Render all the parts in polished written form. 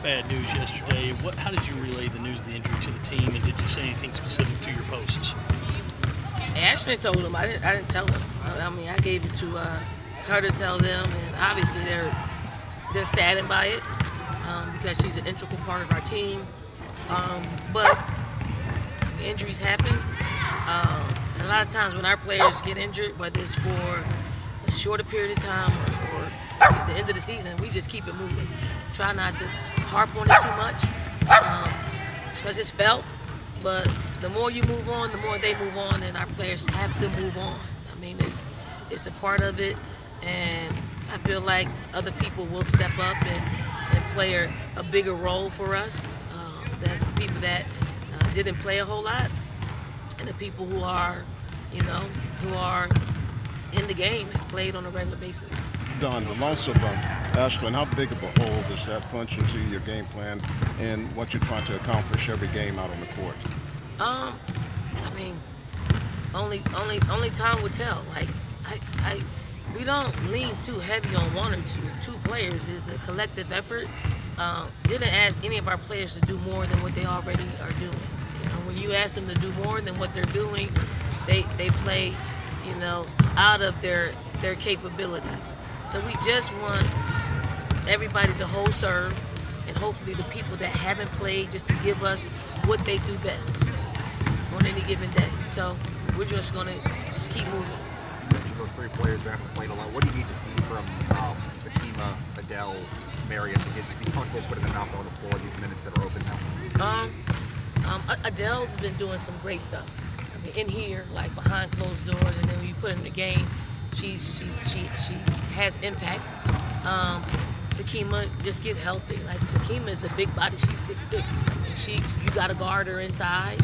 bad news yesterday. How did you relay the news of the injury to the team, and did you say anything specific to your posts? Ashlyn told him. I didn't tell him. I mean, I gave it to her to tell them, and obviously they're saddened by it because she's an integral part of our team. But injuries happen. And a lot of times when our players get injured, whether it's for a shorter period of time or at the end of the season, we just keep it moving. Try not to harp on it too much because it's felt. But the more you move on, the more they move on, and our players have to move on. I mean, it's a part of it, and I feel like other people will step up and play a bigger role for us. That's the people that didn't play a whole lot, and the people who are in the game and played on a regular basis. Don, the loss of Ashlyn, how big of a hole does that punch into your game plan and what you're trying to accomplish every game out on the court? I mean, only time will tell. Like, we don't lean too heavy on one or two players. It's a collective effort. Didn't ask any of our players to do more than what they already are doing. You know, when you ask them to do more than what they're doing, they play, out of their capabilities. So we just want everybody to hold serve, and hopefully the people that haven't played just to give us what they do best on any given day. So we're just gonna keep moving. Those three players who haven't played a lot, what do you need to see from Sakima, Adele, Mariam to be comfortable putting them out there on the floor these minutes that are open now? Adele's been doing some great stuff. I mean, in here, like behind closed doors, and then when you put her in the game, she has impact. Sakima, just get healthy. Like, Sakima is a big body. She's 6'6". You got to guard her inside.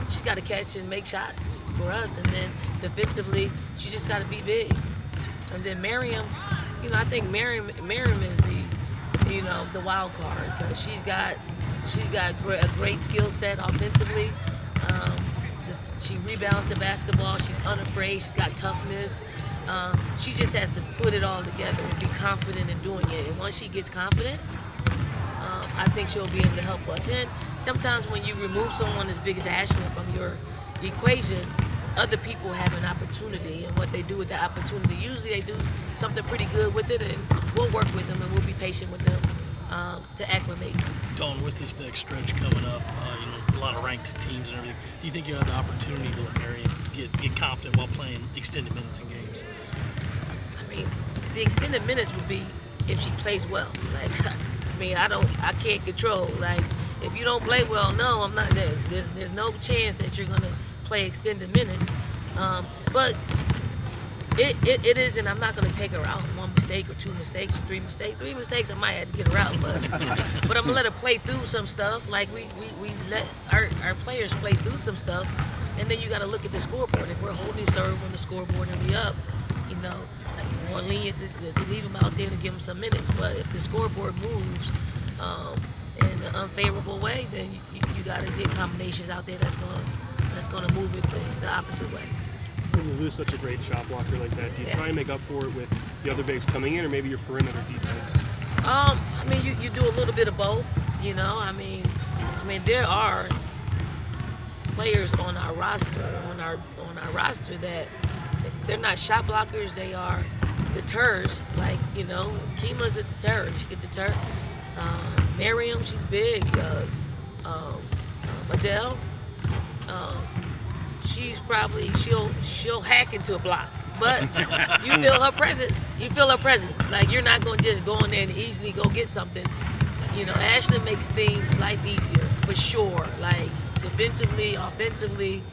She's got to catch and make shots for us, and then defensively, she just got to be big. And then Mariam, I think Mariam is the wild card because she's got a great skill set offensively. She rebounds the basketball. She's unafraid. She's got toughness. She just has to put it all together and be confident in doing it. And once she gets confident, I think she'll be able to help us. And sometimes when you remove someone as big as Ashlyn from your equation, other people have an opportunity. And what they do with that opportunity, usually they do something pretty good with it, and we'll work with them and we'll be patient with them to acclimate. Dawn, with this next stretch coming up, a lot of ranked teams and everything, do you think you have the opportunity to let Mariam get confident while playing extended minutes in games? I mean, the extended minutes would be if she plays well. Like, I can't control. Like, if you don't play well, no, I'm not there. There's no chance that you're gonna play extended minutes. But it is, and I'm not gonna take her out. One mistake or two mistakes or three mistakes. Three mistakes, I might have to get her out, but I'm gonna let her play through some stuff. Like, we let our players play through some stuff, and then you got to look at the scoreboard. If we're holding serve on the scoreboard and we up, like, more lenient to leave them out there to give them some minutes. But if the scoreboard moves in an unfavorable way, then you got to get combinations out there that's gonna move it the opposite way. When you lose such a great shot blocker like that, do you try and make up for it with the other bigs coming in, or maybe your perimeter defense? You do a little bit of both. I mean, there are players on our roster that they're not shot blockers. They are deterrers. Like, Kima's a deterrent. She can deter. Mariam, she's big. Adele, she's probably she'll hack into a block, but you feel her presence. Like, you're not gonna just go in there and easily go get something. Ashlyn makes things life easier for sure. Like, defensively, offensively,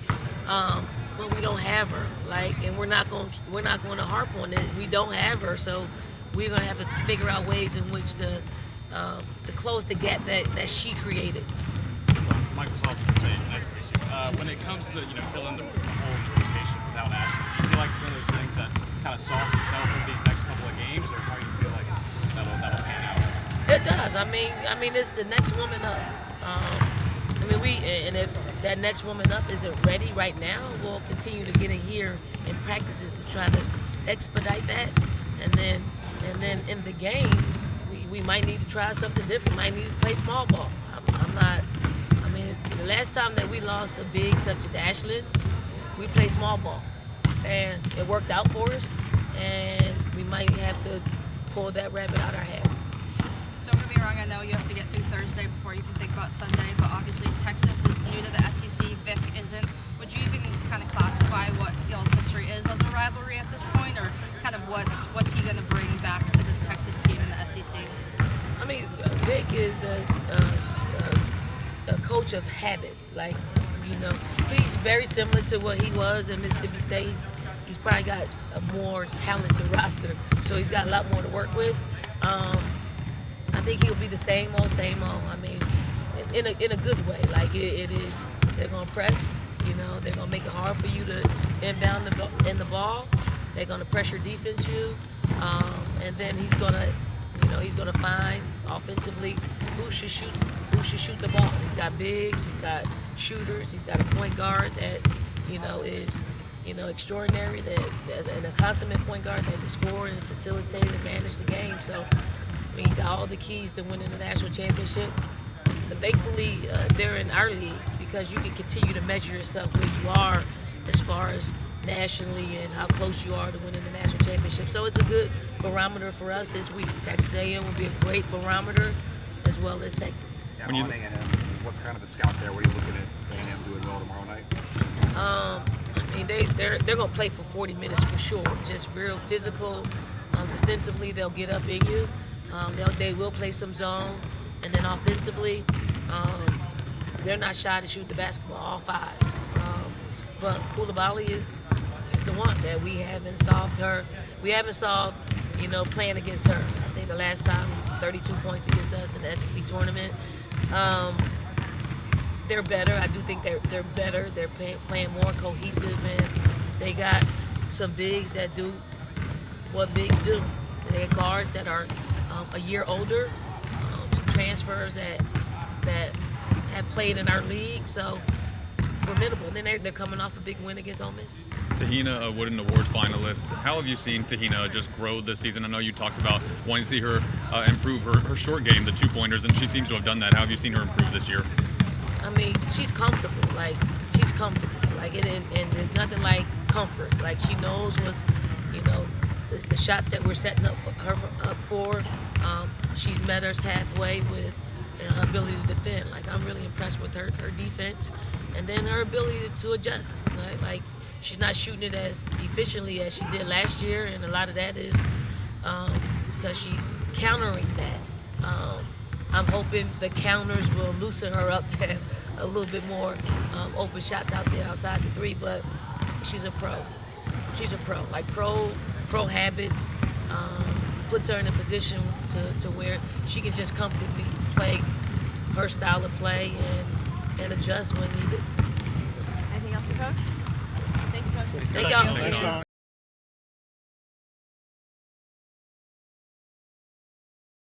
but we don't have her. Like, and we're not going to harp on it. We don't have her, so we're gonna have to figure out ways in which to close the gap that she created. Michael Saltzman saying, nice to meet you. When it comes to filling the hole in the rotation without Ashlyn, do you feel like it's one of those things that kind of solves itself in these next couple of games, or how do you feel like that'll pan out? It does. I mean, it's the next woman up. And if that next woman up isn't ready right now, we'll continue to get in here in practices to try to expedite that, and then in the games we might need to try something different. Might need to play small ball. I'm not. I mean, the last time that we lost a big such as Ashlyn, we played small ball, and it worked out for us. And we might have to pull that rabbit out our hat. Don't get me wrong, I know you have to get through Thursday before you can think about Sunday, but obviously Texas is new to the SEC, Vic isn't. Would you even kind of classify what y'all's history is as a rivalry at this point, or kind of what's he going to bring back to this Texas team in the SEC? I mean, Vic is a coach of habit. Like, you know, he's very similar to what he was in Mississippi State. He's probably got a more talented roster, so he's got a lot more to work with. I think he'll be the same old. I mean, in a good way. Like it is, they're gonna press. You know, they're gonna make it hard for you to inbound the ball. They're gonna pressure defense you, and then he's gonna find offensively who should shoot the ball. He's got bigs, he's got shooters, he's got a point guard that is extraordinary, and a consummate point guard that can score and facilitate and manage the game. So I mean, he's got all the keys to winning the national championship. But thankfully, they're in our league because you can continue to measure yourself where you are as far as nationally and how close you are to winning the national championship. So it's a good barometer for us this week. Texas A&M will be a great barometer, as well as Texas. Yeah, on A&M, what's kind of the scout there? What are you looking at A&M doing well tomorrow night? I mean, they're going to play for 40 minutes for sure. Just real physical. Defensively, they'll get up in you. They will play some zone. And then offensively, they're not shy to shoot the basketball, all five. But Koulibaly is the one that we haven't solved her. We haven't solved, playing against her. I think the last time it was 32 points against us in the SEC tournament. They're better. I do think they're better. They're playing more cohesive, and they got some bigs that do what bigs do. They got guards that are a year older, some transfers that have played in our league, so formidable. And then they're coming off a big win against Ole Miss. Tahina, a Wooden Award finalist. How have you seen Tahina just grow this season? I know you talked about wanting to see her improve her short game, the 2-pointers, and she seems to have done that. How have you seen her improve this year? I mean, she's comfortable. She's comfortable. And there's nothing like comfort. Like, she knows what's, the shots that we're setting up for her. She's met us halfway with her ability to defend. I'm really impressed with her defense, and then her ability to adjust. Right? She's not shooting it as efficiently as she did last year, and a lot of that is because she's countering that. I'm hoping the counters will loosen her up to have a little bit more open shots out there outside the three, but she's a pro. She's a pro. Pro habits puts her in a position to where she can just comfortably play her style of play and adjust when needed. Anything else, Coach? Thank you, Coach. Thank y'all. Thanks, Sean.